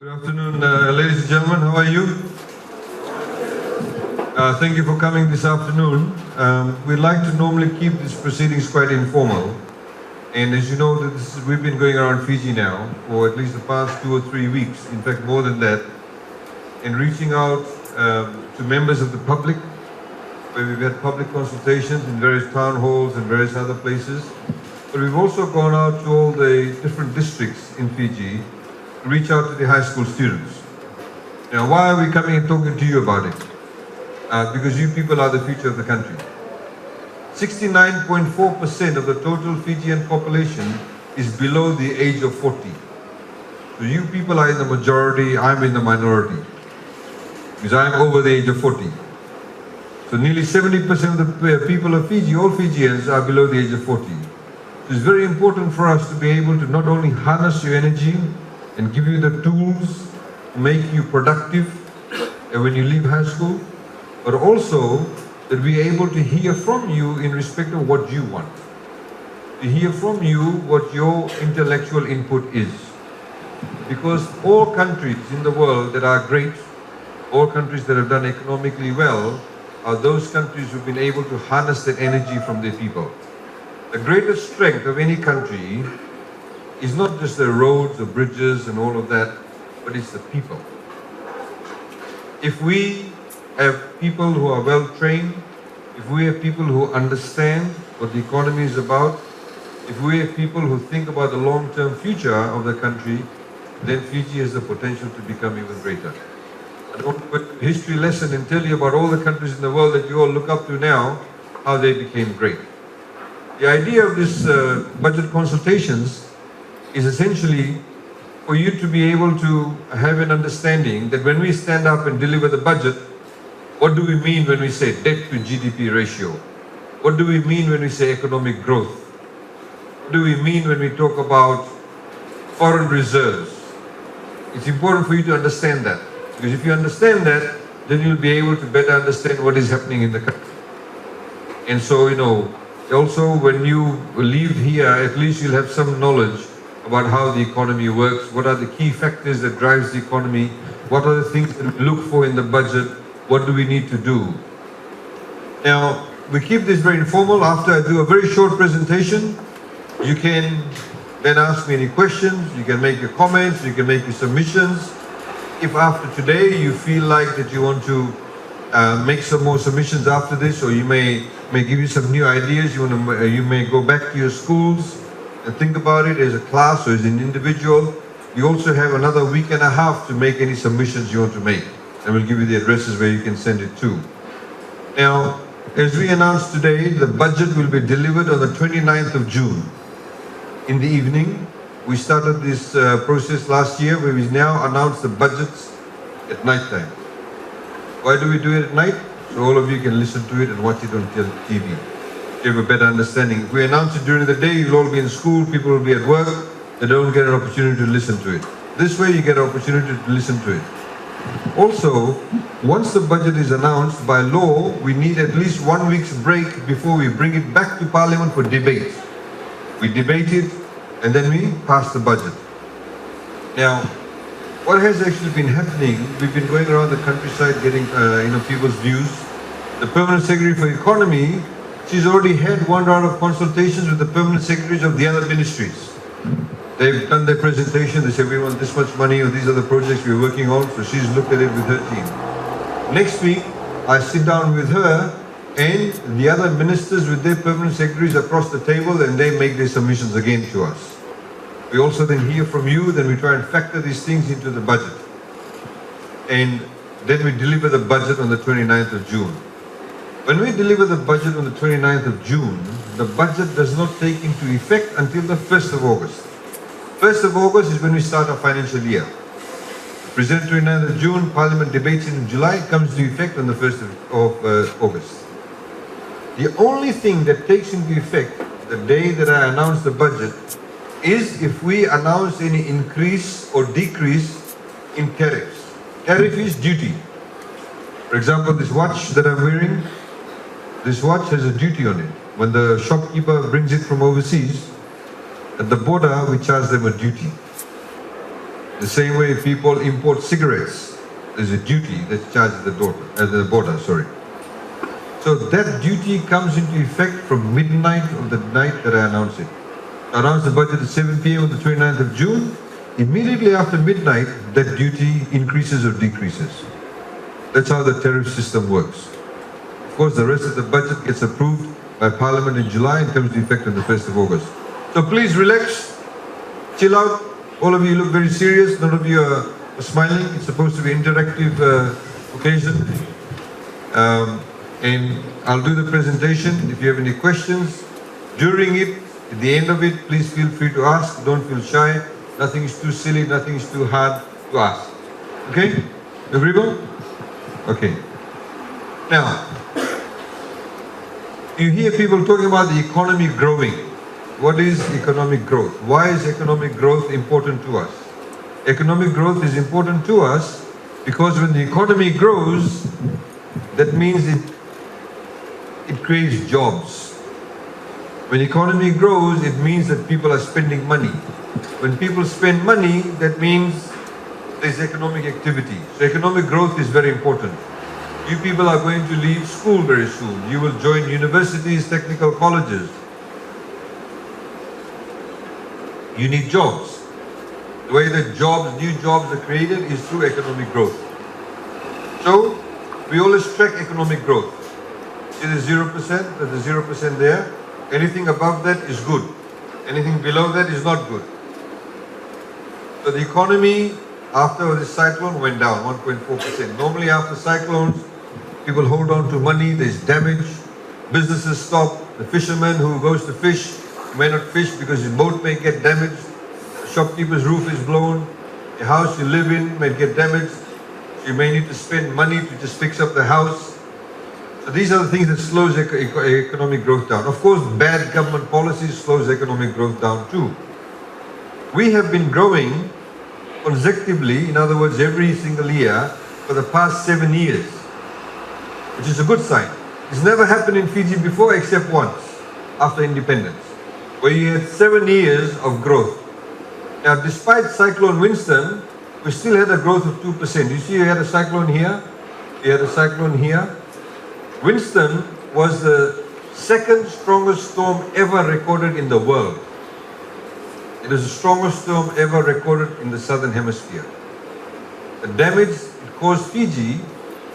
Good afternoon, ladies and gentlemen. How are you? Thank you for coming this afternoon. We'd like to normally keep these proceedings quite informal. And as you know, we've been going around Fiji now for at least the past 2 or 3 weeks, in fact more than that, and reaching out to members of the public, where we've had public consultations in various town halls and various other places. But we've also gone out to all the different districts in Fiji to reach out to the high school students. Now, why are we coming and talking to you about it? Because you people are the future of the country. 69.4% of the total Fijian population is below the age of 40. So you people are in the majority, I'm in the minority, because I'm over the age of 40. So nearly 70% of the people of Fiji, all Fijians, are below the age of 40. So it's very important for us to be able to not only harness your energy and give you the tools to make you productive when you leave high school, but also that we're able to hear from you in respect of what you want. To hear from you what your intellectual input is. Because all countries in the world that are great, all countries that have done economically well, are those countries who've been able to harness that energy from their people. The greatest strength of any country is not just the roads, the bridges and all of that, but it's the people. If we have people who are well trained, if we have people who understand what the economy is about, if we have people who think about the long-term future of the country, then Fiji has the potential to become even greater. I don't want to put a history lesson and tell you about all the countries in the world that you all look up to now, how they became great. The idea of this budget consultations is essentially for you to be able to have an understanding that when we stand up and deliver the budget, what do we mean when we say debt to GDP ratio? What do we mean when we say economic growth? What do we mean when we talk about foreign reserves? It's important for you to understand that, because if you understand that, then you'll be able to better understand what is happening in the country. And so, also when you leave here, at least you'll have some knowledge about how the economy works, what are the key factors that drives the economy, what are the things that we look for in the budget, what do we need to do. Now, we keep this very informal. After I do a very short presentation, you can then ask me any questions, you can make your comments, you can make your submissions. If after today you feel like that you want to make some more submissions after this, or you may give you some new ideas, you may go back to your schools and think about it as a class or as an individual. You also have another week and a half to make any submissions you want to make, and we'll give you the addresses where you can send it to. Now, as we announced today, the budget will be delivered on the 29th of June. In the evening, we started this process last year where we now announce the budgets at night time. Why do we do it at night? So all of you can listen to it and watch it on TV. You have a better understanding. If we announce it during the day, you'll all be in school, people will be at work, they don't get an opportunity to listen to it. This way you get an opportunity to listen to it. Also, once the budget is announced, by law, we need at least 1 week's break before we bring it back to Parliament for debate. We debate it and then we pass the budget. Now, what has actually been happening, we've been going around the countryside getting people's views. The Permanent Secretary for Economy, she's already had one round of consultations with the permanent secretaries of the other ministries. They've done their presentation, they say we want this much money, or these are the projects we're working on, so she's looked at it with her team. Next week, I sit down with her and the other ministers with their permanent secretaries across the table, and they make their submissions again to us. We also then hear from you, then we try and factor these things into the budget. And then we deliver the budget on the 29th of June. When we deliver the budget on the 29th of June, the budget does not take into effect until the 1st of August. 1st of August is when we start our financial year. Present 29th of June, Parliament debates it in July, it comes into effect on the 1st of August. The only thing that takes into effect the day that I announce the budget is if we announce any increase or decrease in tariffs. Tariff is duty. For example, this watch that I'm wearing, this watch has a duty on it. When the shopkeeper brings it from overseas, at the border we charge them a duty. The same way people import cigarettes, there's a duty that's charged at the border. So that duty comes into effect from midnight of the night that I announced it. I announced the budget at 7 p.m. on the 29th of June. Immediately after midnight, that duty increases or decreases. That's how the tariff system works. Of course, the rest of the budget gets approved by Parliament in July and comes into effect on the 1st of August. So please relax, chill out. All of you look very serious. None of you are smiling. It's supposed to be an interactive occasion. And I'll do the presentation. If you have any questions during it, at the end of it, please feel free to ask. Don't feel shy. Nothing is too silly. Nothing is too hard to ask. Okay? Agreeable? Okay. Now, you hear people talking about the economy growing. What is economic growth? Why is economic growth important to us? Economic growth is important to us because when the economy grows, that means it creates jobs. When the economy grows, it means that people are spending money. When people spend money, that means there's economic activity. So economic growth is very important. You people are going to leave school very soon. You will join universities, technical colleges. You need jobs. The way that new jobs are created is through economic growth. So, we always track economic growth. See the 0%, there's a 0% there. Anything above that is good. Anything below that is not good. So the economy after the cyclone went down 1.4%. Normally after cyclones, people hold on to money, there's damage, businesses stop, the fisherman who goes to fish may not fish because his boat may get damaged, the shopkeeper's roof is blown, the house you live in may get damaged, you may need to spend money to just fix up the house. So these are the things that slows economic growth down. Of course, bad government policies slows economic growth down too. We have been growing consecutively, in other words, every single year for the past 7 years, which is a good sign. It's never happened in Fiji before except once, after independence, where you had 7 years of growth. Now, despite Cyclone Winston, we still had a growth of 2%. You see, you had a cyclone here, you had a cyclone here. Winston was the second strongest storm ever recorded in the world. It is the strongest storm ever recorded in the southern hemisphere. The damage it caused Fiji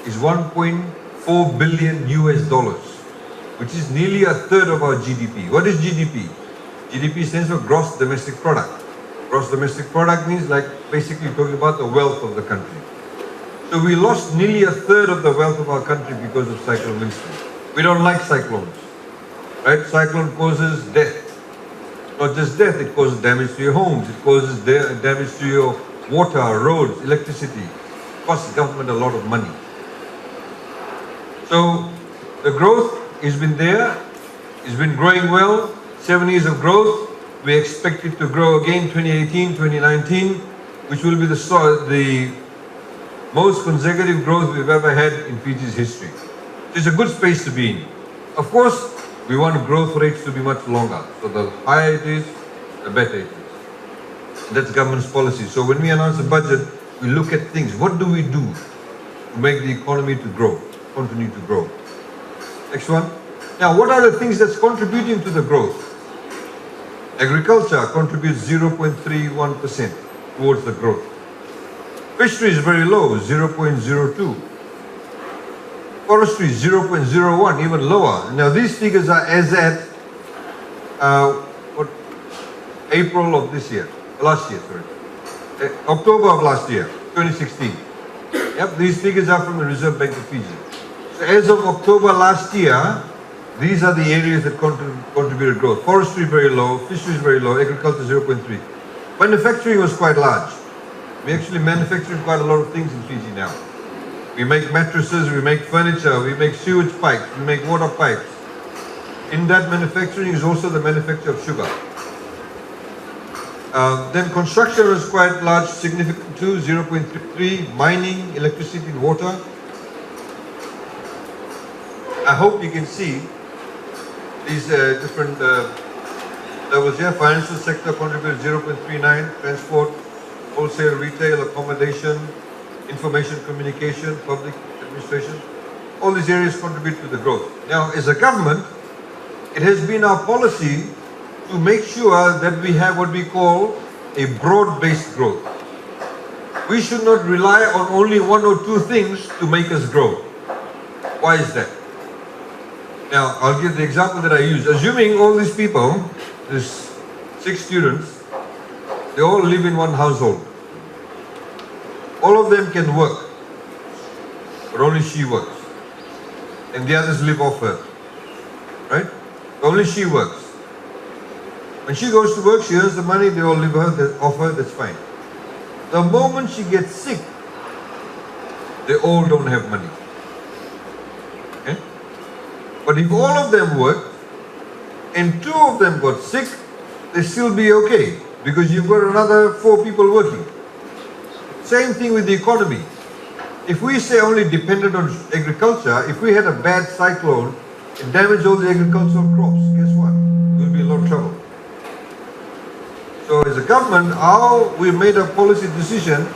is 1.4 billion US dollars, which is nearly a third of our GDP. What is GDP? GDP stands for gross domestic product. Gross domestic product means like basically talking about the wealth of the country. So we lost nearly a third of the wealth of our country because of Cyclone Winston. We don't like cyclones, right? Cyclone causes death. Not just death, it causes damage to your homes, it causes damage to your water, roads, electricity. It costs government a lot of money. So the growth has been there, it's been growing well, 7 years of growth. We expect it to grow again 2018, 2019, which will be the most consecutive growth we've ever had in Fiji's history. It's a good space to be in. Of course, we want growth rates to be much longer. So the higher it is, the better it is. That's government's policy. So when we announce the budget, we look at things. What do we do to make the economy to grow, continue to grow? Next one. Now, what are the things that's contributing to the growth? Agriculture contributes 0.31% towards the growth. Fishery is very low, 0.02. Forestry, 0.01, even lower. Now these figures are as at April of this year, October of last year, 2016. Yep, these figures are from the Reserve Bank of Fiji. So as of October last year, these are the areas that contributed growth. Forestry very low, fishery is very low, agriculture 0.3. Manufacturing was quite large. We actually manufacture quite a lot of things in Fiji now. We make mattresses, we make furniture, we make sewage pipes, we make water pipes. In that manufacturing is also the manufacture of sugar. Then construction was quite large, significant too, 0.3. Mining, electricity and water. I hope you can see these different levels here. Financial sector contributes 0.39, transport wholesale, retail, accommodation, information communication, public administration. All these areas contribute to the growth. Now, as a government, it has been our policy to make sure that we have what we call a broad-based growth. We should not rely on only one or two things to make us grow. Why is that? Now, I'll give the example that I use. Assuming all these people, these 6 students, they all live in one household. All of them can work, but only she works. And the others live off her. Right? Only she works. When she goes to work, she earns the money, they all live off her, that's fine. The moment she gets sick, they all don't have money. Okay? But if all of them worked, and 2 of them got sick, they still be okay, because you've got another 4 people working. Same thing with the economy. If we say only dependent on agriculture, if we had a bad cyclone, it damaged all the agricultural crops, guess what? We'll be in a lot of trouble. So as a government, how we made a policy decision,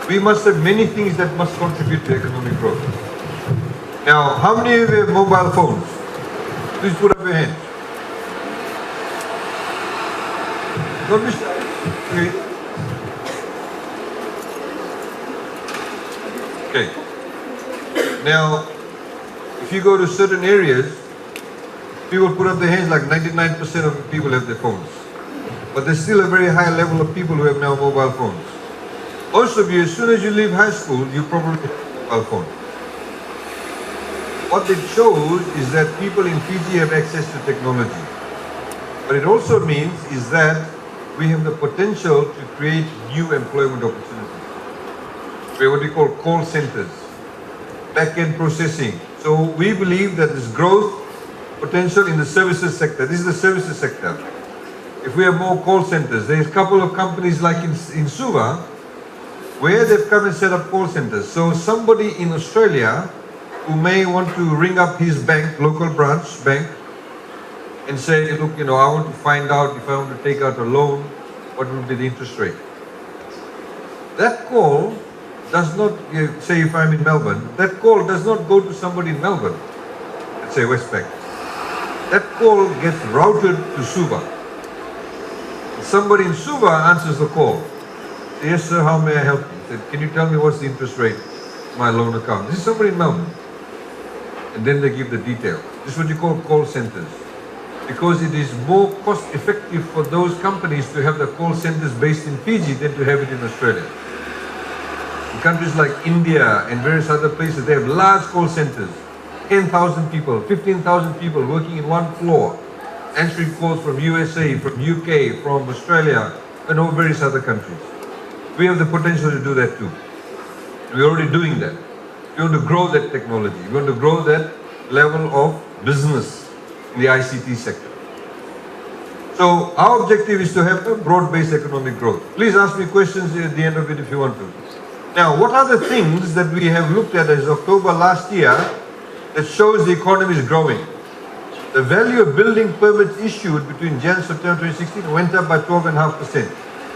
we must have many things that must contribute to economic growth. Now, how many of you have mobile phones? Please put up your hands. Don't be shy. Okay. Now, if you go to certain areas, people put up their hands like 99% of the people have their phones. But there's still a very high level of people who have now mobile phones. Most of you, as soon as you leave high school, you probably have a mobile phone. What it shows is that people in Fiji have access to technology. But it also means is that we have the potential to create new employment opportunities. We have what we call call centers, back-end processing. So we believe that there's growth potential in the services sector. This is the services sector. If we have more call centers, there's a couple of companies like in Suva, where they've come and set up call centers. So somebody in Australia who may want to ring up his bank, local branch bank, and say, look, I want to find out if I want to take out a loan, what would be the interest rate? That call does not, say if I'm in Melbourne, that call does not go to somebody in Melbourne, let's say Westpac. That call gets routed to Suva. Somebody in Suva answers the call. Say, yes sir, how may I help you? Said, can you tell me what's the interest rate of my loan account? This is somebody in Melbourne. And then they give the detail. This is what you call call centers. Because it is more cost effective for those companies to have the call centers based in Fiji than to have it in Australia. In countries like India and various other places, they have large call centers. 10,000 people, 15,000 people working in one floor, answering calls from USA, from UK, from Australia, and all various other countries. We have the potential to do that too. We're already doing that. We want to grow that technology. We want to grow that level of business in the ICT sector. So our objective is to have a broad-based economic growth. Please ask me questions at the end of it if you want to. Now, what are the things that we have looked at as October last year that shows the economy is growing? The value of building permits issued between Jan-September 2016 went up by 12.5%.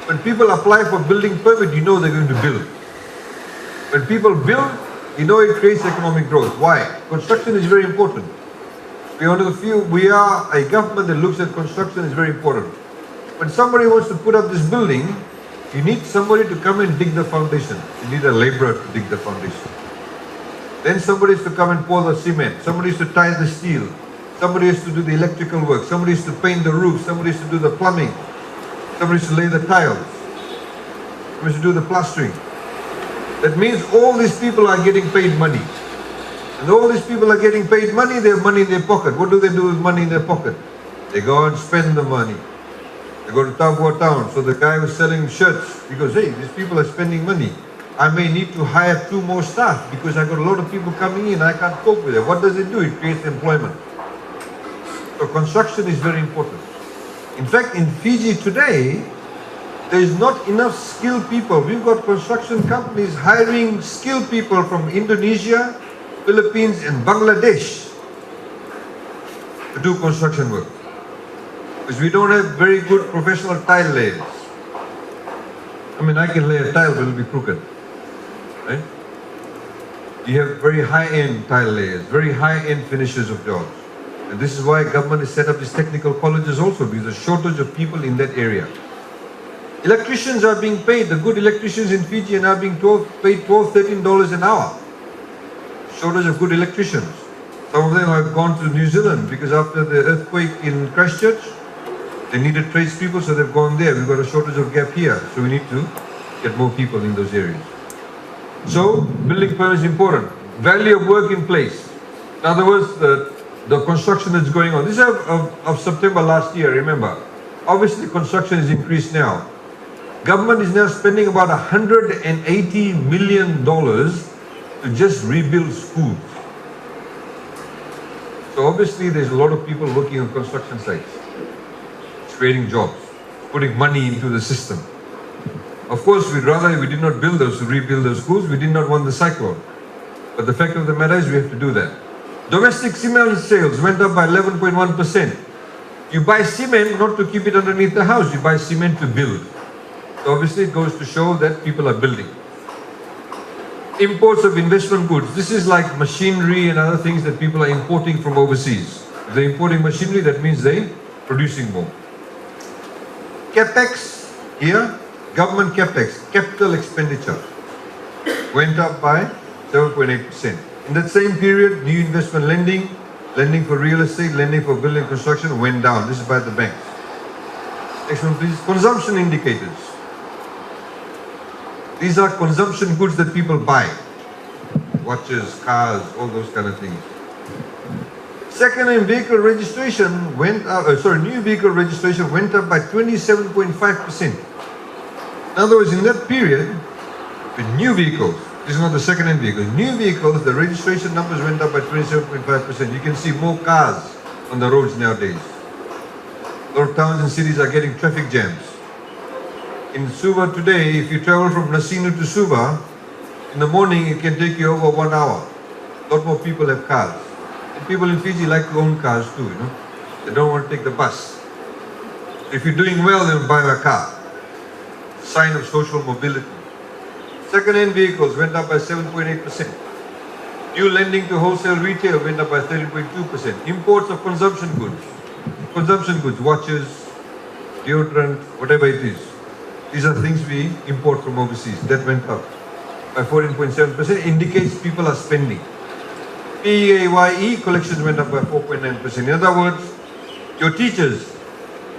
When people apply for building permit, you know they're going to build. When people build, you know it creates economic growth. Why? Construction is very important. We are a government that looks at construction is very important. When somebody wants to put up this building, you need somebody to come and dig the foundation. You need a laborer to dig the foundation. Then somebody is to come and pour the cement. Somebody is to tie the steel. Somebody has to do the electrical work. Somebody has to paint the roof. Somebody has to do the plumbing. Somebody has to lay the tiles. Somebody has to do the plastering. That means all these people are getting paid money. And all these people are getting paid money, they have money in their pocket. What do they do with money in their pocket? They go and spend the money. They go to Tavua town. So the guy was selling shirts. He goes, hey, these people are spending money. I may need to hire 2 more staff because I've got a lot of people coming in. I can't cope with it. What does it do? It creates employment. So construction is very important. In fact, in Fiji today, there is not enough skilled people. We've got construction companies hiring skilled people from Indonesia, Philippines and Bangladesh to do construction work. Because we don't have very good professional tile layers. I mean, I can lay a tile, but it'll be crooked, right? You have very high-end tile layers, very high-end finishers of jobs. And this is why government has set up these technical colleges also, because there's a shortage of people in that area. Electricians are being paid. The good electricians in Fiji are now being paid $12, $13 an hour. Shortage of good electricians. Some of them have gone to New Zealand because after the earthquake in Christchurch, they needed tradespeople, so they've gone there. We've got a shortage of gap here, so we need to get more people in those areas. So, building permit is important. Value of work in place. In other words, the construction that's going on. This is of September last year, remember. Obviously, construction is increased now. Government is now spending about $180 million to just rebuild schools. So obviously, there's a lot of people working on construction sites. Creating jobs, putting money into the system. Of course, we'd rather we did not build those, to rebuild those schools. We did not want the cyclone. But the fact of the matter is we have to do that. Domestic cement sales went up by 11.1%. You buy cement not to keep it underneath the house, you buy cement to build. So obviously it goes to show that people are building. Imports of investment goods. This is like machinery and other things that people are importing from overseas. If they're importing machinery, that means they're producing more. Capex here, government capex, capital expenditure, went up by 7.8%. In that same period, new investment lending, lending for real estate, lending for building construction went down. This is by the banks. Next one please, consumption indicators. These are consumption goods that people buy. Watches, cars, all those kind of things. Second-hand vehicle registration went up, new vehicle registration went up by 27.5%. In other words, in that period, with new vehicles, this is not the second-hand vehicles, new vehicles, the registration numbers went up by 27.5%. You can see more cars on the roads nowadays. A lot of towns and cities are getting traffic jams. In Suva today, if you travel from Nasinu to Suva, in the morning it can take you over 1 hour. A lot more people have cars. And people in Fiji like to own cars too, you know. They don't want to take the bus. If you're doing well, then buy a car. Sign of social mobility. Second-hand vehicles went up by 7.8%. New lending to wholesale retail went up by 13.2%. Imports of consumption goods, watches, deodorant, whatever it is. These are things we import from overseas. That went up by 14.7%, indicates people are spending. PAYE collections went up by 4.9%. In other words, your teachers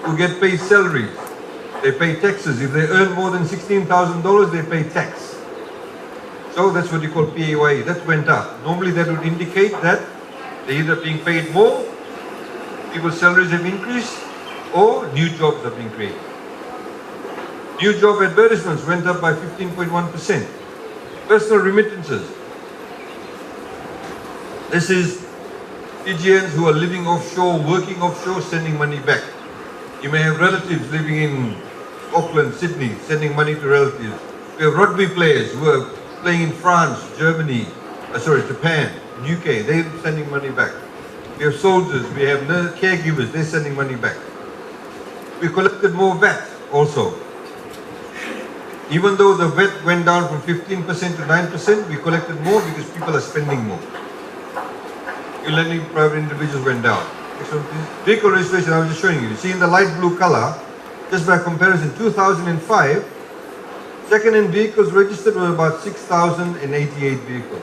who get paid salaries, they pay taxes. If they earn more than $16,000, they pay tax. So that's what you call PAYE. That went up. Normally that would indicate that they're either being paid more, people's salaries have increased, or new jobs are being created. New job advertisements went up by 15.1%. Personal remittances. This is Fijians who are living offshore, working offshore, sending money back. You may have relatives living in Auckland, Sydney, sending money to relatives. We have rugby players who are playing in France, Germany, Japan, UK, they're sending money back. We have soldiers, we have caregivers, they're sending money back. We collected more VAT also. Even though the VAT went down from 15% to 9%, we collected more because people are spending more. Lending private individuals went down. Next one, please. Vehicle registration, I was just showing you. See in the light blue color, just by comparison, 2005, second-hand vehicles registered were about 6,088 vehicles.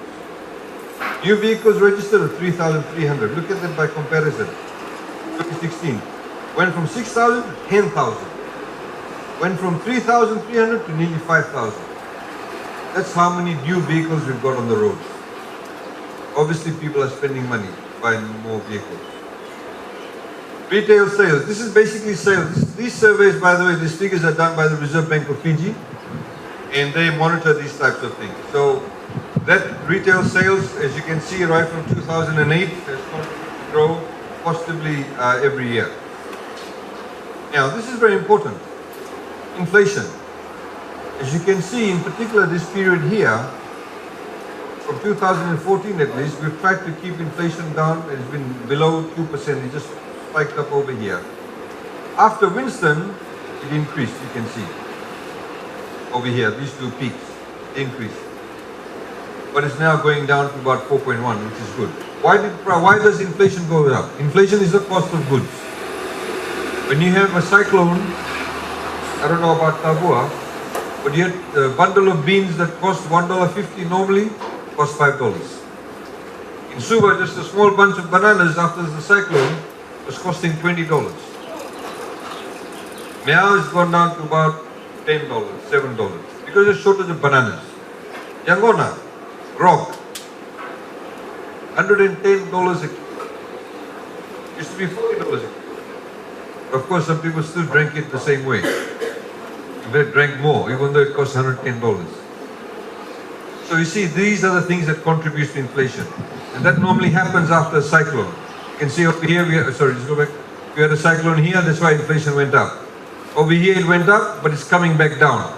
New vehicles registered were 3,300. Look at that by comparison. 2016 went from 6,000 to 10,000. Went from 3,300 to nearly 5,000. That's how many new vehicles we've got on the roads. Obviously, people are spending money buying more vehicles. Retail sales. This is basically sales. These surveys, by the way, these figures are done by the Reserve Bank of Fiji, and they monitor these types of things. So that retail sales, as you can see, right from 2008, has continued to grow positively every year. Now, this is very important. Inflation. As you can see, in particular, this period here, from 2014 at least, we've tried to keep inflation down. It's been below 2%. It just spiked up over here. After Winston, it increased, you can see. over here, these two peaks, increase. But it's now going down to about 4.1, which is good. Why does inflation go up? Inflation is the cost of goods. When you have a cyclone, I don't know about Tavua, but you had a bundle of beans that cost $1.50 normally, cost $5. In Suba, just a small bunch of bananas after the cyclone was costing $20. Now it's gone down to about $10, $7, because there's shortage of bananas. Yangona, rock, $110 a kilo. Used to be $40 a kilo. Of course, some people still drank it the same way. They drank more, even though it costs $110. So you see, these are the things that contribute to inflation. And that normally happens after a cyclone. You can see over here, just go back. We had a cyclone here, that's why inflation went up. Over here it went up, but it's coming back down.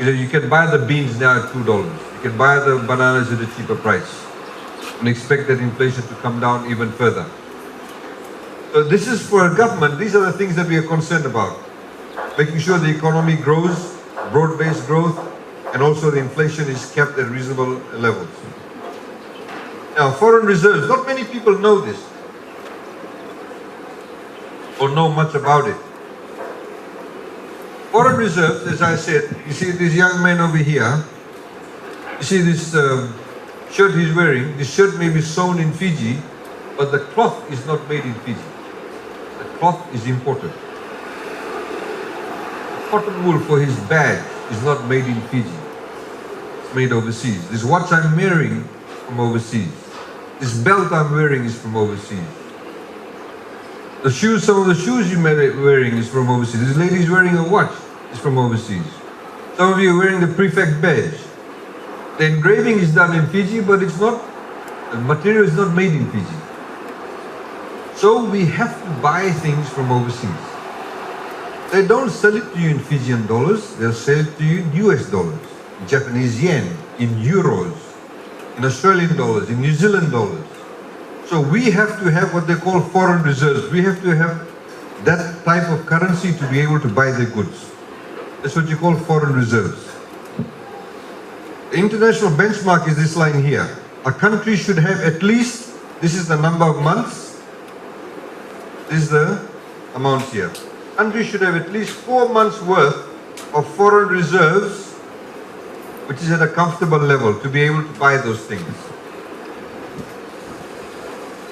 You can buy the beans now at $2. You can buy the bananas at a cheaper price. And expect that inflation to come down even further. So this is for a government, these are the things that we are concerned about. Making sure the economy grows, broad-based growth, and also the inflation is kept at reasonable levels. Now, foreign reserves, not many people know this or know much about it. Foreign reserves, as I said, you see this young man over here, you see this shirt he's wearing, this shirt may be sewn in Fiji, but the cloth is not made in Fiji. The cloth is imported. The cotton wool for his badge is not made in Fiji. It's made overseas. This watch I'm wearing from overseas. This belt I'm wearing is from overseas. The shoes, some of the shoes you may be wearing is from overseas. This lady is wearing a watch, is from overseas. Some of you are wearing the prefect badge. The engraving is done in Fiji, but it's not, the material is not made in Fiji. So we have to buy things from overseas. They don't sell it to you in Fijian dollars, they'll sell it to you in US dollars, in Japanese yen, in euros, in Australian dollars, in New Zealand dollars. So we have to have what they call foreign reserves. We have to have that type of currency to be able to buy their goods. That's what you call foreign reserves. The international benchmark is this line here. A country should have at least, this is the number of months, this is the amounts here. Country should have at least 4 months worth of foreign reserves, which is at a comfortable level to be able to buy those things.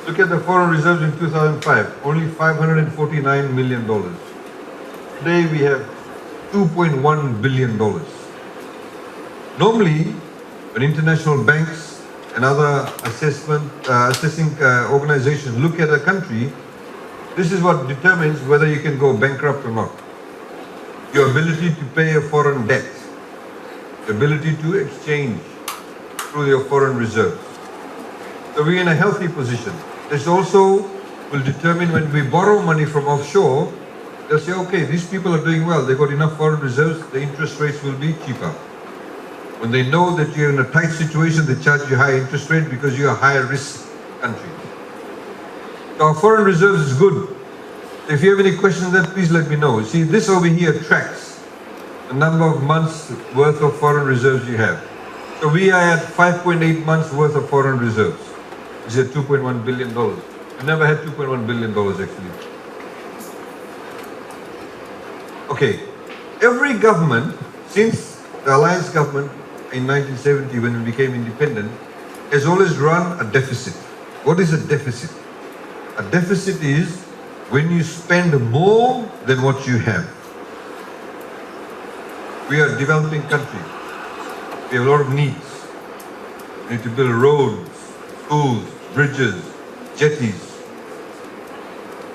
Look at the foreign reserves in 2005, only $549 million. Today we have $2.1 billion. Normally, when international banks and other assessing organizations look at a country, this is what determines whether you can go bankrupt or not. Your ability to pay a foreign debt, the ability to exchange through your foreign reserves. So we're in a healthy position. This also will determine when we borrow money from offshore, they'll say, okay, these people are doing well, they've got enough foreign reserves, the interest rates will be cheaper. When they know that you're in a tight situation, they charge you high interest rate because you're a higher risk country. So our foreign reserves is good. If you have any questions on that, please let me know. See, this over here tracks the number of months worth of foreign reserves you have. So we are at 5.8 months worth of foreign reserves. Which is at $2.1 billion. We never had $2.1 billion actually. Okay, every government, since the Alliance government in 1970 when we became independent, has always run a deficit. What is a deficit? A deficit is when you spend more than what you have. We are a developing country. We have a lot of needs. We need to build roads, schools, bridges, jetties.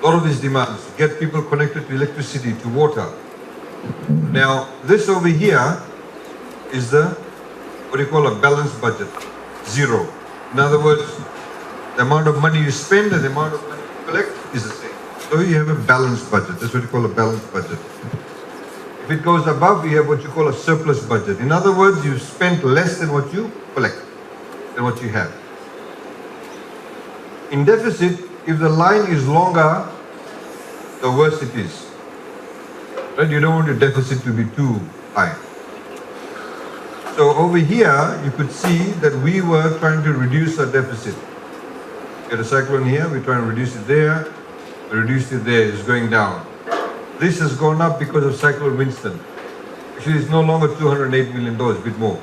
A lot of these demands, get people connected to electricity, to water. Now, this over here is the, what do you call a balanced budget? Zero. In other words, the amount of money you spend and the amount of money you collect is the same. So you have a balanced budget. That's what you call a balanced budget. If it goes above, you have what you call a surplus budget. In other words, you spent less than what you collect, than what you have. In deficit, if the line is longer, the worse it is. Right? You don't want your deficit to be too high. So over here, you could see that we were trying to reduce our deficit. Get a cyclone here, we try and reduce it there, we reduced it there, it's going down. This has gone up because of Cyclone Winston. Actually, it's no longer $208 million, a bit more.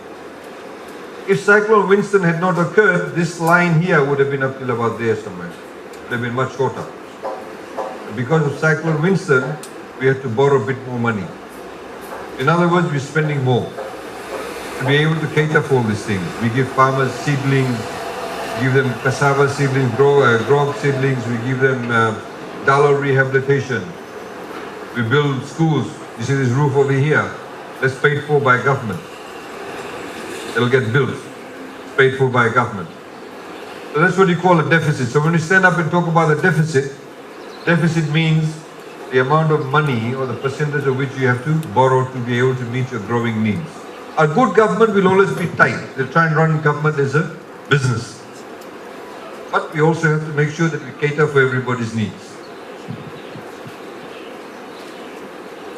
If Cyclone Winston had not occurred, this line here would have been up till about there somewhere. It would have been much shorter. And because of Cyclone Winston, we had to borrow a bit more money. In other words, we're spending more to be able to cater for all these things. We give farmers seedlings, give them cassava seedlings, grog seedlings, we give them dollar rehabilitation. We build schools. You see this roof over here? That's paid for by government. It'll get built, paid for by government. So that's what you call a deficit. So when you stand up and talk about a deficit means the amount of money or the percentage of which you have to borrow to be able to meet your growing needs. A good government will always be tight. They try and run government as a business. But we also have to make sure that we cater for everybody's needs.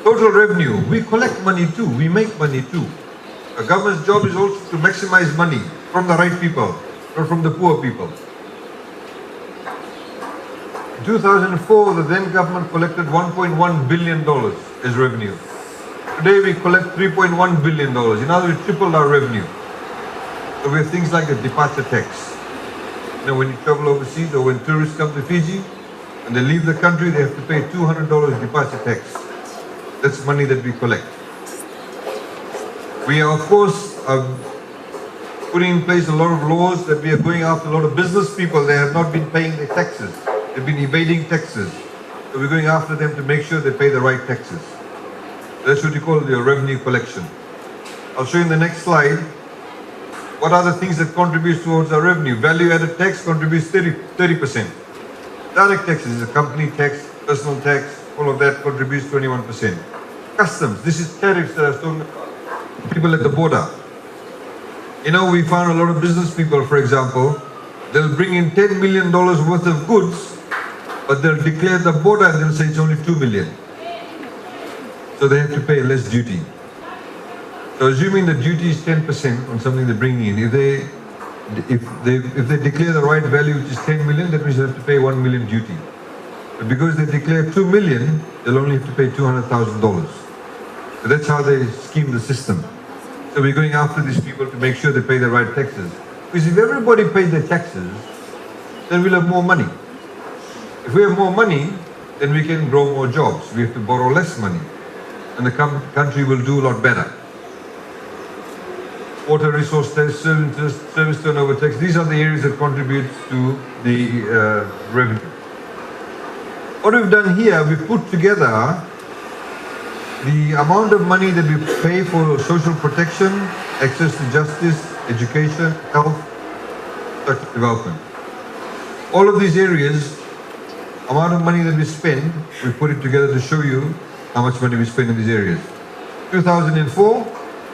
Total revenue. We collect money too. We make money too. A government's job is also to maximize money from the right people, not from the poor people. In 2004, the then government collected $1.1 billion as revenue. Today we collect $3.1 billion. In other words, we tripled our revenue. So we have things like the departure tax. You know, when you travel overseas or when tourists come to Fiji and they leave the country, they have to pay $200 departure tax. That's money that we collect. We are, of course, putting in place a lot of laws that we are going after a lot of business people. They have not been paying their taxes. They've been evading taxes. So we're going after them to make sure they pay the right taxes. That's what we call the revenue collection. I'll show you in the next slide what are the things that contribute towards our revenue. Value-added tax contributes 30%. Direct taxes, the company tax, personal tax, all of that contributes 21%. Customs, this is tariffs that I was talking about. People at the border. You know, we found a lot of business people, for example, they'll bring in $10 million worth of goods, but they'll declare the border and they'll say it's only $2 million. So they have to pay less duty. So assuming the duty is 10% on something they're bringing in, if they declare the right value, which is 10 million, that means they have to pay 1 million duty. But because they declare 2 million, they'll only have to pay $200,000. So that's how they scheme the system. So we're going after these people to make sure they pay the right taxes. Because if everybody pays their taxes, then we'll have more money. If we have more money, then we can grow more jobs. We have to borrow less money. And the country will do a lot better. Water resource tax, service turnover tax, these are the areas that contribute to the revenue. What we've done here, we've put together the amount of money that we pay for social protection, access to justice, education, health, social development. All of these areas, amount of money that we spend, we put it together to show you how much money we spend in these areas. 2004,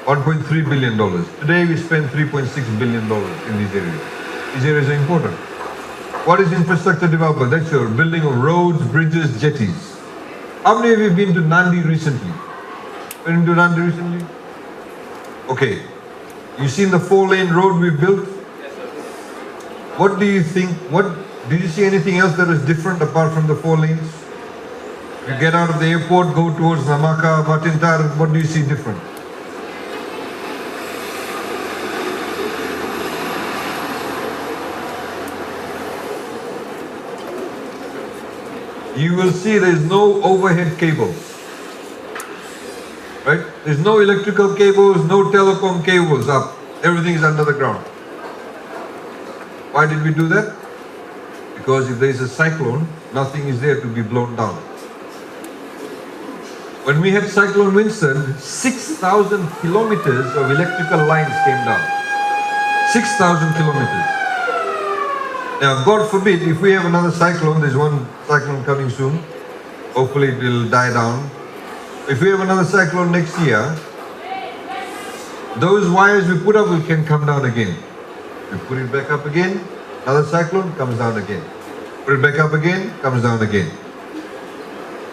$1.3 billion. Today we spend $3.6 billion in these areas. These areas are important. What is infrastructure development? That's your building of roads, bridges, jetties. How many of you have been to Nandi recently? Been to Nandi recently? Okay. You seen the 4-lane road we built? Yes, sir. What do you think? Did you see anything else that was different apart from the 4 lanes? You get out of the airport, go towards Namaka, Matintar, what do you see different? You will see there is no overhead cables. Right? There's no electrical cables, no telecom cables up. Everything is under the ground. Why did we do that? Because if there is a cyclone, nothing is there to be blown down. When we had Cyclone Winston, 6,000 kilometers of electrical lines came down. 6,000 kilometers. Now, God forbid, if we have another cyclone, there's one cyclone coming soon, hopefully it will die down. If we have another cyclone next year, those wires we put up can come down again. We put it back up again, another cyclone comes down again. Put it back up again, comes down again.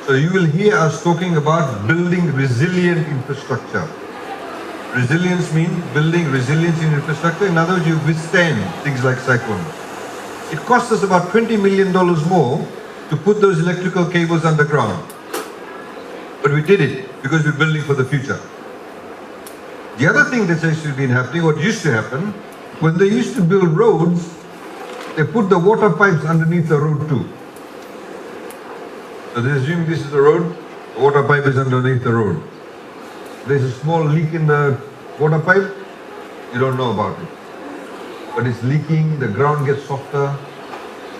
So you will hear us talking about building resilient infrastructure. Resilience means building resilience in infrastructure. In other words, you withstand things like cyclones. It cost us about $20 million more to put those electrical cables underground. But we did it because we're building for the future. The other thing that's actually been happening, what used to happen, when they used to build roads, they put the water pipes underneath the road too. So they assume this is the road, the water pipe is underneath the road. There's a small leak in the water pipe, you don't know about it. But it's leaking, the ground gets softer,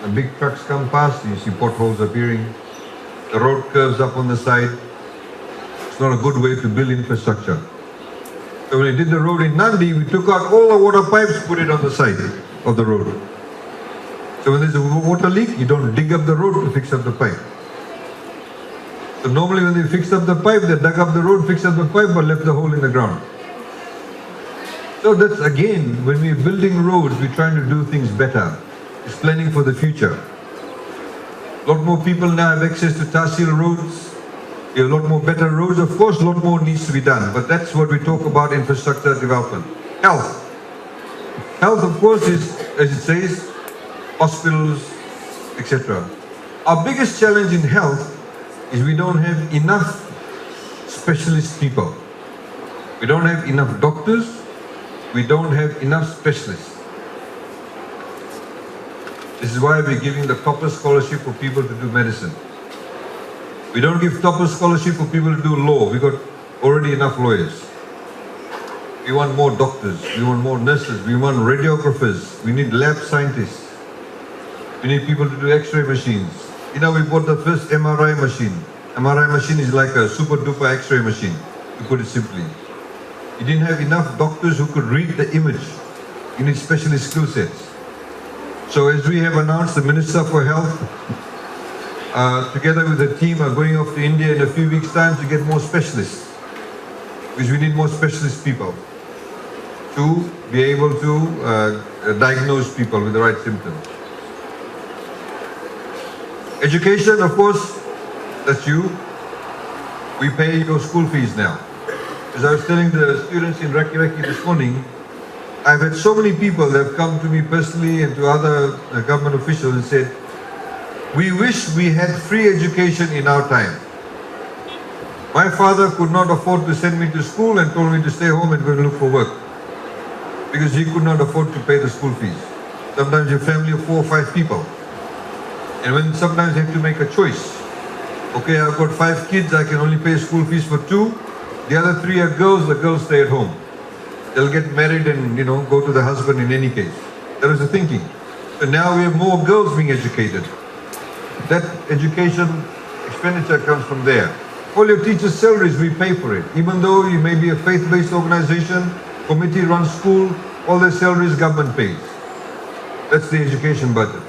the big trucks come past, you see potholes appearing, the road curves up on the side. It's not a good way to build infrastructure. So when we did the road in Nandi, we took out all the water pipes, put it on the side of the road. So when there's a water leak, you don't dig up the road to fix up the pipe. So normally when they fixed up the pipe, they dug up the road, fixed up the pipe, but left the hole in the ground. So that's again, when we're building roads, we're trying to do things better. It's planning for the future. A lot more people now have access to Tahsil roads. You have a lot more better roads. Of course, a lot more needs to be done, but that's what we talk about infrastructure development. Health. Health, of course, is, as it says, hospitals, etc. Our biggest challenge in health is we don't have enough specialist people. We don't have enough doctors. We don't have enough specialists. This is why we're giving the topper scholarship for people to do medicine. We don't give topper scholarship for people to do law. We've got already enough lawyers. We want more doctors. We want more nurses. We want radiographers. We need lab scientists. We need people to do X-ray machines. You know, we bought the first MRI machine. MRI machine is like a super duper X-ray machine, to put it simply. You didn't have enough doctors who could read the image. You need specialist skill sets. So as we have announced, the Minister for Health, together with the team, are going off to India in a few weeks' time to get more specialists. Because we need more specialist people to be able to diagnose people with the right symptoms. Education, of course, that's you. We pay your school fees now. As I was telling the students in Rakiraki this morning, I've had so many people that have come to me personally and to other government officials and said, we wish we had free education in our time. My father could not afford to send me to school and told me to stay home and go and look for work because he could not afford to pay the school fees. Sometimes your family of 4 or 5 people. And when sometimes you have to make a choice. Okay, I've got 5 kids, I can only pay school fees for 2. The other 3 are girls, the girls stay at home. They'll get married and, go to the husband in any case. That was the thinking. So now we have more girls being educated. That education expenditure comes from there. All your teachers' salaries, we pay for it. Even though you may be a faith-based organization, committee runs school, all their salaries government pays. That's the education budget.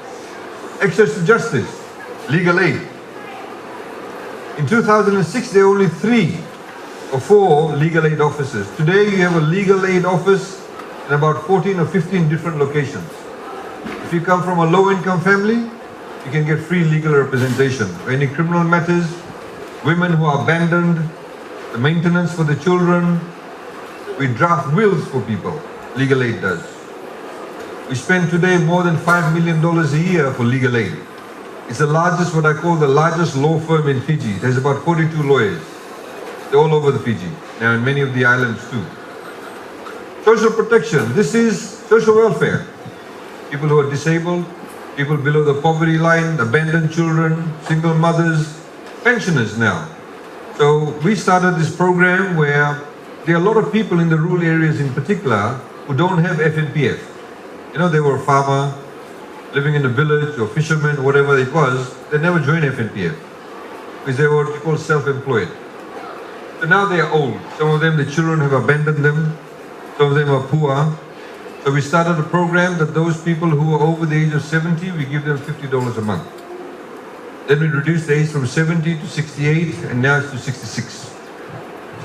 Access to justice, legal aid. In 2006, there were only 3 or 4 legal aid offices. Today, you have a legal aid office in about 14 or 15 different locations. If you come from a low-income family, you can get free legal representation. Any criminal matters, women who are abandoned, the maintenance for the children, we draft wills for people, legal aid does. We spend today more than $5 million a year for legal aid. It's the largest, what I call the largest law firm in Fiji. There's about 42 lawyers. They're all over the Fiji, now in many of the islands too. Social protection, this is social welfare. People who are disabled, people below the poverty line, abandoned children, single mothers, pensioners now. So we started this program where there are a lot of people in the rural areas in particular who don't have FNPF. They were a farmer, living in a village or fisherman, whatever it was, they never joined FNPF because they were what we call self-employed. So now they are old. Some of them, the children have abandoned them. Some of them are poor. So we started a program that those people who are over the age of 70, we give them $50 a month. Then we reduced the age from 70 to 68 and now it's to 66.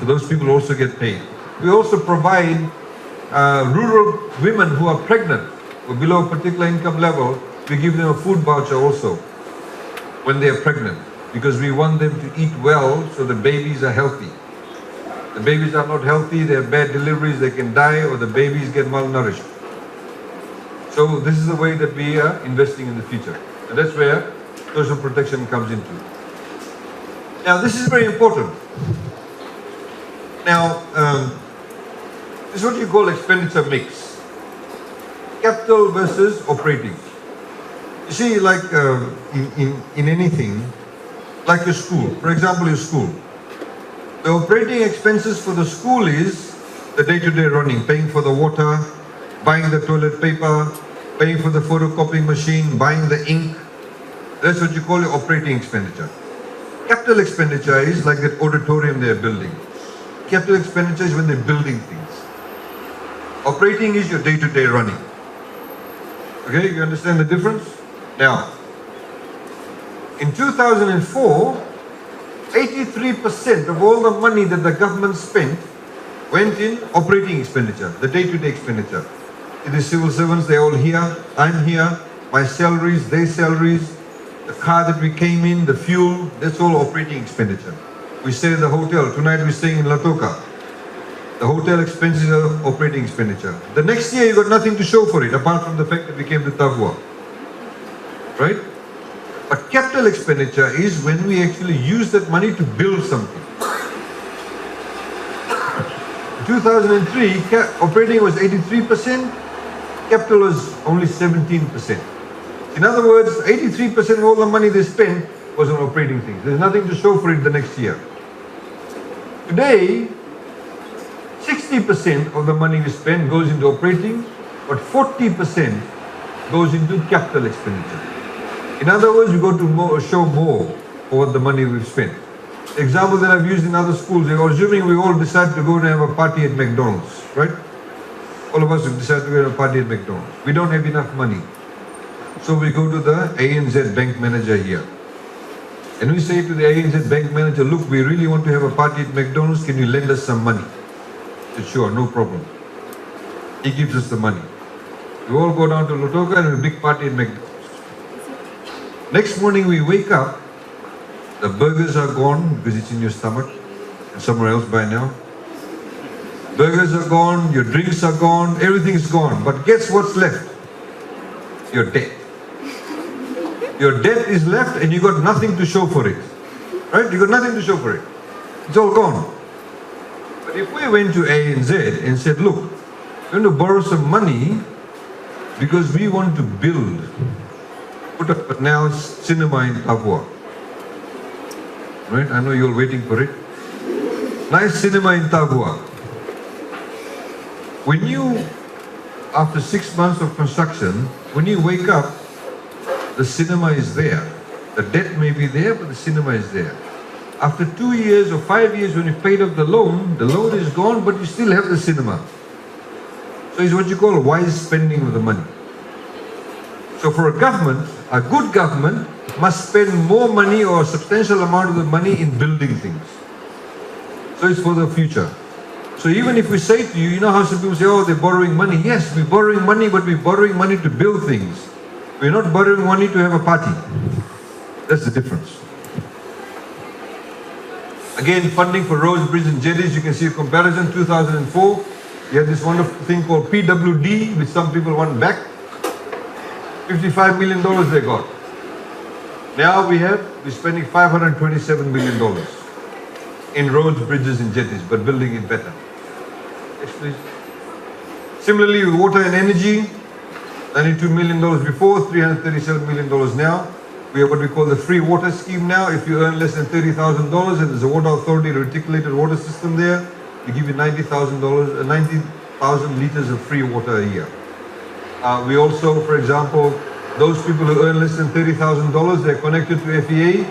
So those people also get paid. We also provide rural women who are pregnant or below a particular income level, we give them a food voucher also when they are pregnant because we want them to eat well so the babies are healthy. The babies are not healthy, they have bad deliveries, they can die, or the babies get malnourished. So this is the way that we are investing in the future. And that's where social protection comes into. Now this is very important. Now, this is what you call expenditure mix. Capital versus operating. You see, like in anything, like your school, for example, your school. The operating expenses for the school is the day-to-day running, paying for the water, buying the toilet paper, paying for the photocopying machine, buying the ink. That's what you call your operating expenditure. Capital expenditure is like that auditorium they're building. Capital expenditure is when they're building things. Operating is your day-to-day running. Okay, you understand the difference? Now, in 2004, 83% of all the money that the government spent went in operating expenditure, the day-to-day expenditure. It is civil servants, they're all here, I'm here, my salaries, their salaries, the car that we came in, the fuel, that's all operating expenditure. We stay at the hotel, tonight we're staying in Latoka. The hotel expenses are operating expenditure. The next year you got nothing to show for it, apart from the fact that we came to Tavua. Right? But capital expenditure is when we actually use that money to build something. In 2003, operating was 83%, capital was only 17%. In other words, 83% of all the money they spent was on operating things. There's nothing to show for it the next year. Today, 60% of the money we spend goes into operating, but 40% goes into capital expenditure. In other words, we go to show more for what the money we've spent. The example that I've used in other schools, they're assuming we all decide to go and have a party at McDonald's, right? All of us have decided to go to a party at McDonald's. We don't have enough money. So we go to the ANZ bank manager here. And we say to the ANZ bank manager, look, we really want to have a party at McDonald's, can you lend us some money? He said, sure, no problem. He gives us the money. We all go down to Latoka and have a big party at McDonald's. Next morning we wake up, the burgers are gone because it's in your stomach and somewhere else by now. Burgers are gone, your drinks are gone, everything's gone. But guess what's left? Your debt. Your debt is left and you got nothing to show for it. Right? You got nothing to show for it. It's all gone. But if we went to ANZ and said, look, we're going to borrow some money because we want to build, put up a now cinema in Tavua. Right? I know you're waiting for it. Nice cinema in Tavua. When you, after 6 months of construction, when you wake up, the cinema is there. The debt may be there, but the cinema is there. After 2 years or 5 years, when you paid off the loan is gone, but you still have the cinema. So it's what you call wise spending of the money. So for a government, a good government must spend more money or a substantial amount of the money in building things. So it's for the future. So even if we say to you, you know how some people say, oh, they're borrowing money. Yes, we're borrowing money, but we're borrowing money to build things. We're not borrowing money to have a party. That's the difference. Again, funding for roads, bridges and jetties, you can see a comparison. 2004, you had this wonderful thing called PWD, which some people want back. $55 million they got. Now we're spending $527 million in roads, bridges and jetties, but building it better. Next please. Similarly with water and energy, $92 million before, $337 million now. We have what we call the free water scheme now. If you earn less than $30,000 and there's a water authority reticulated water system there, we give you $90,000, 90,000 liters of free water a year. We also, for example, those people who earn less than $30,000, they're connected to FEA.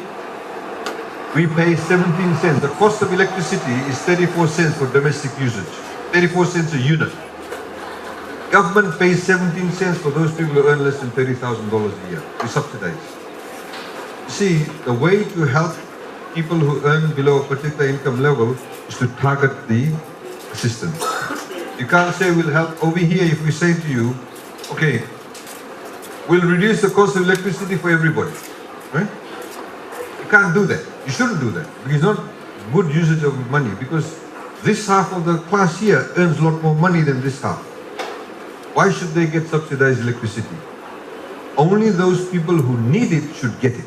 We pay 17 cents. The cost of electricity is 34 cents for domestic usage. 34 cents a unit. Government pays 17 cents for those people who earn less than $30,000 a year. We subsidize. You see, the way to help people who earn below a particular income level is to target the assistance. You can't say we'll help over here if we say to you, okay, we'll reduce the cost of electricity for everybody. Right? You can't do that. You shouldn't do that. Because it's not good usage of money. Because This half of the class here earns a lot more money than this half. Why should they get subsidized electricity? Only those people who need it should get it.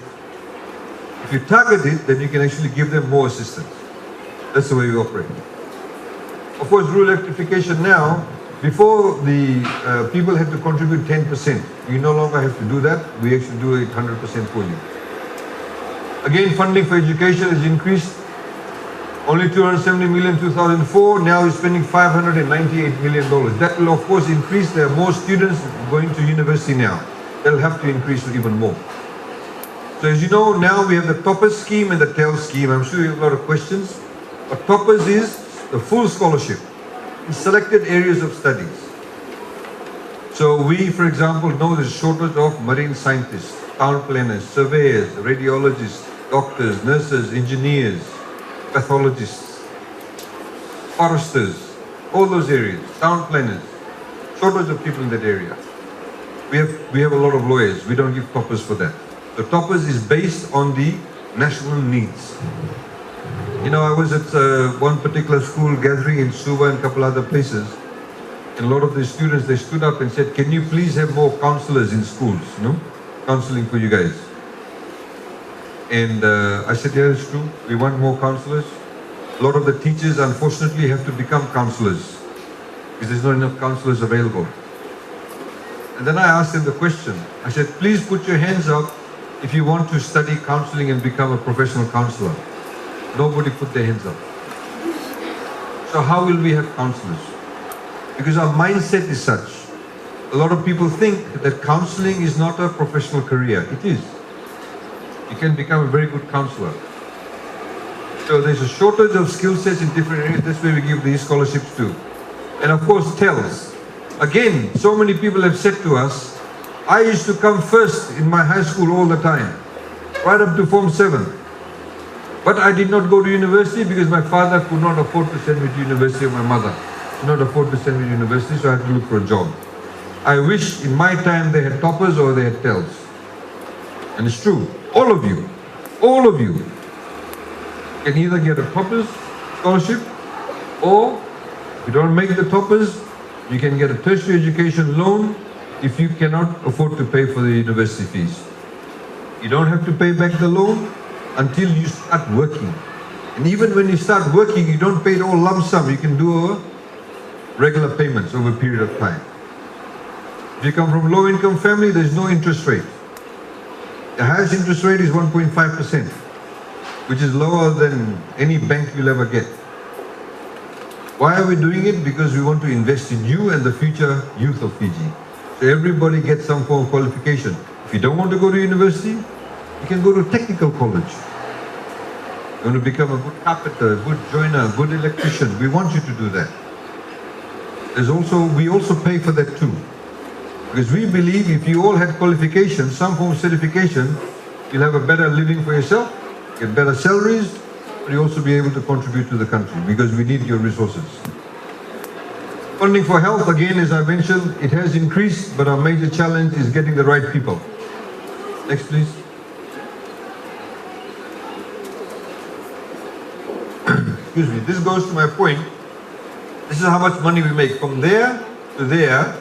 If you target it, then you can actually give them more assistance. That's the way we operate. Of course, rural electrification now, before the people had to contribute 10%. We no longer have to do that. We actually do it 100% for you. Again, funding for education has increased. Only 270 million in 2004. Now we're spending $598 million. That will of course increase. There are more students going to university now. They'll have to increase even more. So as you know, now we have the Toppers scheme and the TEL scheme. I'm sure you have a lot of questions. But Toppers is the full scholarship in selected areas of studies. So we, for example, know there's a shortage of marine scientists, town planners, surveyors, radiologists, doctors, nurses, engineers, pathologists, foresters, all those areas, town planners, shortage of people in that area. We have a lot of lawyers. We don't give toppers for that. The toppers is based on the national needs. You know, I was at one particular school gathering in Suva and a couple other places, and a lot of the students, they stood up and said, can you please have more counselors in schools, you know, counseling for you guys. And I said, yeah, it's true. We want more counselors. A lot of the teachers, unfortunately, have to become counselors because there's not enough counselors available. And then I asked them the question. I said, please put your hands up if you want to study counseling and become a professional counselor. Nobody put their hands up. So how will we have counselors? Because our mindset is such. A lot of people think that counseling is not a professional career. It is. You can become a very good counselor. So there's a shortage of skill sets in different areas. That's where we give these scholarships to. And of course, TELS. Again, so many people have said to us, I used to come first in my high school all the time, right up to Form 7. But I did not go to university because my father could not afford to send me to university, or my mother could not afford to send me to university, so I had to look for a job. I wish in my time they had toppers or they had TELS. And it's true. All of you can either get a toppers scholarship, or if you don't make the toppers, you can get a tertiary education loan if you cannot afford to pay for the university fees. You don't have to pay back the loan until you start working. And even when you start working, you don't pay it all lump sum. You can do regular payments over a period of time. If you come from low income family, there's no interest rate. The highest interest rate is 1.5%, which is lower than any bank you'll ever get. Why are we doing it? Because we want to invest in you and the future youth of Fiji. So everybody gets some form of qualification. If you don't want to go to university, you can go to technical college. You want to become a good carpenter, a good joiner, a good electrician. We want you to do that. We also pay for that too. Because we believe if you all had qualifications, some form of certification, you'll have a better living for yourself, get better salaries, but you'll also be able to contribute to the country because we need your resources. Funding for health, again, as I mentioned, it has increased, but our major challenge is getting the right people. Next, please. Excuse me, this goes to my point. This is how much money we make. From there to there,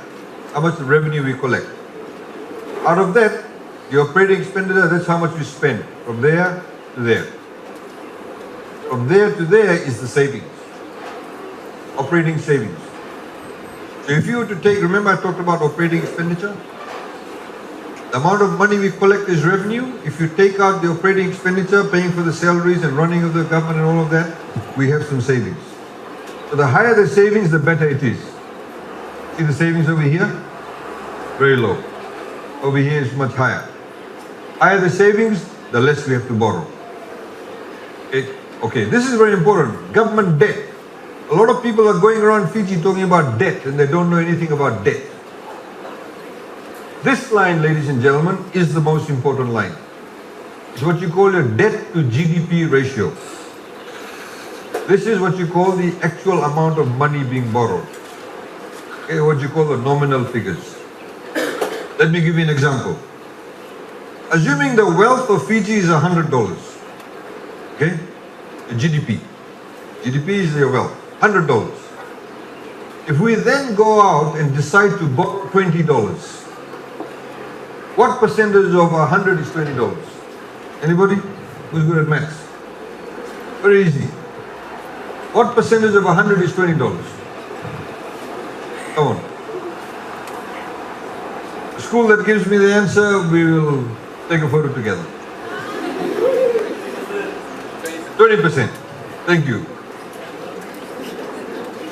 how much revenue we collect. Out of that, the operating expenditure, that's how much we spend. From there to there. From there to there is the savings. Operating savings. So if you were to take, remember I talked about operating expenditure? The amount of money we collect is revenue. If you take out the operating expenditure, paying for the salaries and running of the government and all of that, we have some savings. So the higher the savings, the better it is. See the savings over here? Very low. Over here is much higher. Higher the savings, the less we have to borrow. Okay, this is very important. Government debt. A lot of people are going around Fiji talking about debt and they don't know anything about debt. This line, ladies and gentlemen, is the most important line. It's what you call your debt to GDP ratio. This is what you call the actual amount of money being borrowed. Okay, what you call the nominal figures. Let me give you an example. Assuming the wealth of Fiji is $100, okay, the GDP. GDP is your wealth. $100. If we then go out and decide to borrow $20, what percentage of 100 is $20? Anybody who's good at maths? Very easy. What percentage of 100 is $20? Come on. The school that gives me the answer, we will take a photo together. 20%. Thank you.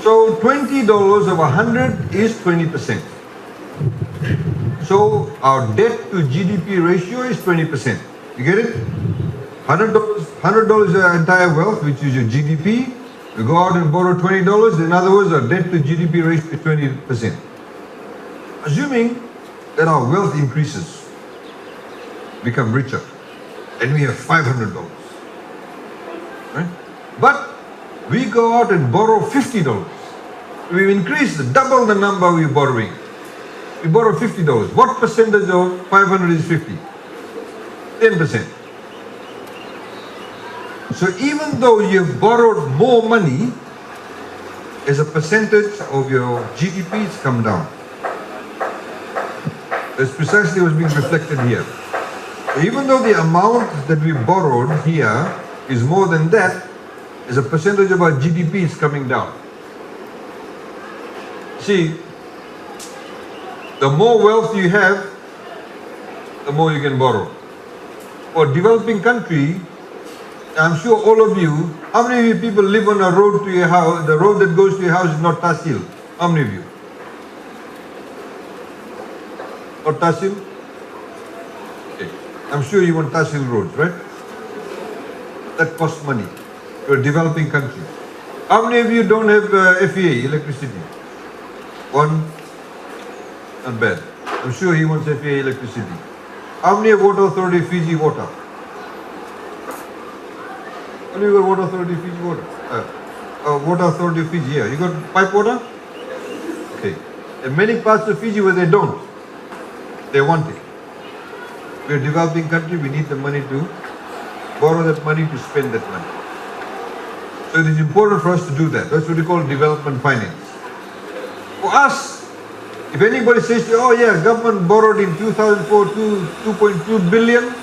So $20 of 100 is 20%. So our debt to GDP ratio is 20%. You get it? $100 is our entire wealth, which is your GDP. We go out and borrow $20. In other words, our debt to GDP ratio is 20%. Assuming that our wealth increases, become richer, and we have $500. Right? But we go out and borrow $50. We've increased double the number we're borrowing. We borrow $50. What percentage of 500 is 50? 10%. So even though you've borrowed more money, as a percentage of your GDP, it's come down. That's precisely what's being reflected here. So even though the amount that we borrowed here is more than that, as a percentage of our GDP, it's coming down. See, the more wealth you have, the more you can borrow. For a developing country, I'm sure all of you, how many of you people live on a road to your house, the road that goes to your house is not Tahsil? How many of you? Not Tahsil? Okay. I'm sure you want Tahsil roads, right? That costs money. You're a developing country. How many of you don't have FEA, electricity? One? Not bad. I'm sure he wants FEA electricity. How many have Water Authority Fiji water? How many got Water Authority Fiji water? Water Authority Fiji, yeah. You got pipe water? Okay. In many parts of Fiji where they don't, they want it. We're a developing country, we need the money to borrow that money to spend that money. So it is important for us to do that. That's what we call development finance. For us, if anybody says to you, oh yeah, government borrowed in 2004 2.2 billion,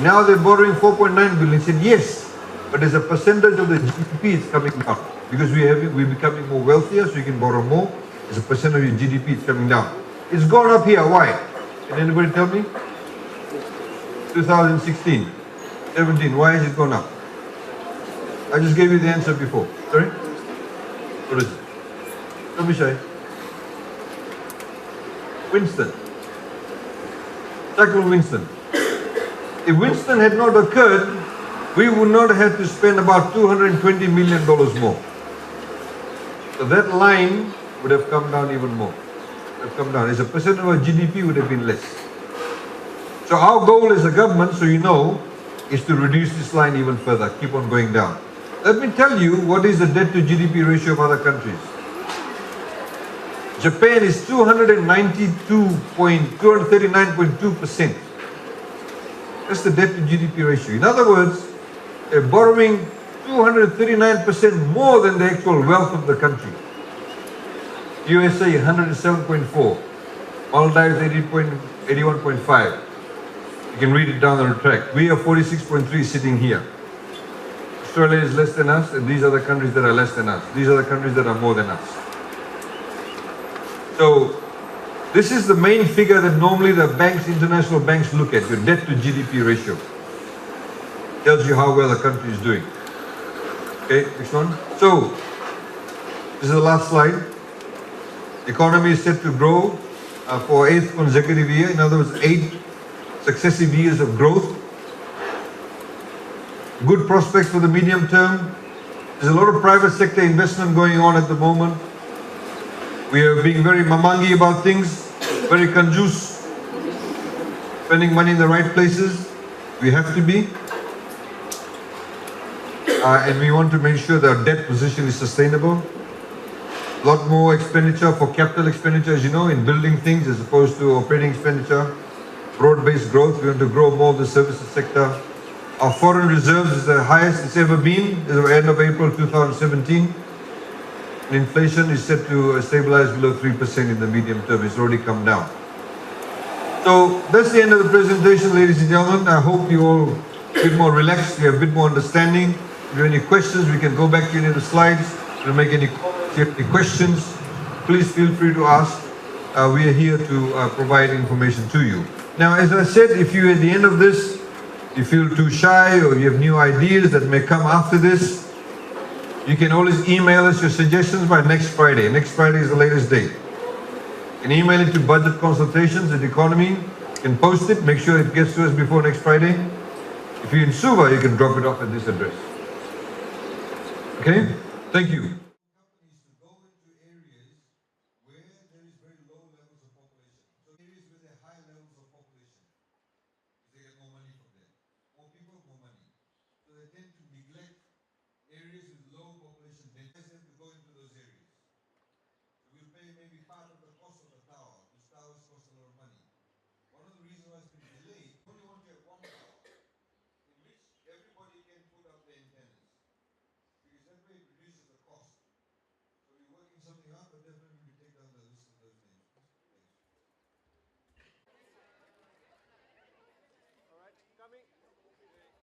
now they're borrowing 4.9 billion. Said yes, but as a percentage of the GDP, it's coming down because we're becoming more wealthier, so you can borrow more. As a percent of your GDP, it's coming down. It's gone up here. Why? Can anybody tell me? 2016, 17. Why has it gone up? I just gave you the answer before. Sorry? What is it? Don't be shy. Winston. Cyclone Winston. If Winston had not occurred, we would not have to spend about $220 million more. So that line would have come down even more. Would have come down. As a percent of our GDP would have been less. So our goal as a government, so you know, is to reduce this line even further, keep on going down. Let me tell you what is the debt to GDP ratio of other countries. Japan is 239.2%. That's the debt to GDP ratio. In other words, they're borrowing 239% more than the actual wealth of the country. USA 107.4, Maldives 81.5. You can read it down the track. We are 46.3 sitting here. Australia is less than us, and these are the countries that are less than us. These are the countries that are more than us. So, this is the main figure that normally the banks, international banks look at, your debt to GDP ratio. Tells you how well a country is doing. Okay, next one. So, this is the last slide. The economy is set to grow for 8th consecutive year. In other words, 8 successive years of growth. Good prospects for the medium term. There's a lot of private sector investment going on at the moment. We are being very mamangi about things, very kanjus, spending money in the right places. We have to be. And we want to make sure that our debt position is sustainable. A lot more expenditure for capital expenditure, as you know, in building things as opposed to operating expenditure. Broad-based growth. We want to grow more of the services sector. Our foreign reserves is the highest it's ever been as of the end of April 2017. And inflation is set to stabilize below 3% in the medium term. It's already come down. So that's the end of the presentation, ladies and gentlemen. I hope you all a bit more relaxed, you have a bit more understanding. If you have any questions, we can go back to any of the slides. If you make any comments, if you have any questions, please feel free to ask. We are here to provide information to you. Now, as I said, if you at the end of this, you feel too shy or you have new ideas that may come after this, you can always email us your suggestions by next Friday. Next Friday is the latest date. You can email it to Budget Consultations at Economy. You can post it, make sure it gets to us before next Friday. If you're in Suva, you can drop it off at this address. Okay? Thank you. Companies to go into areas where there is very low levels of population. So areas where there are high levels of population, because they get more money from there. More people, more money. So they tend to neglect areas with low population. They advise them to go into those areas. So we'll pay maybe part of the cost of the tower, which towers cost a lot of money. One of the reasons why it's been delayed, we only want to have one tower in which everybody can put up their antennas, because that way it reduces the cost. So we're working something out, but definitely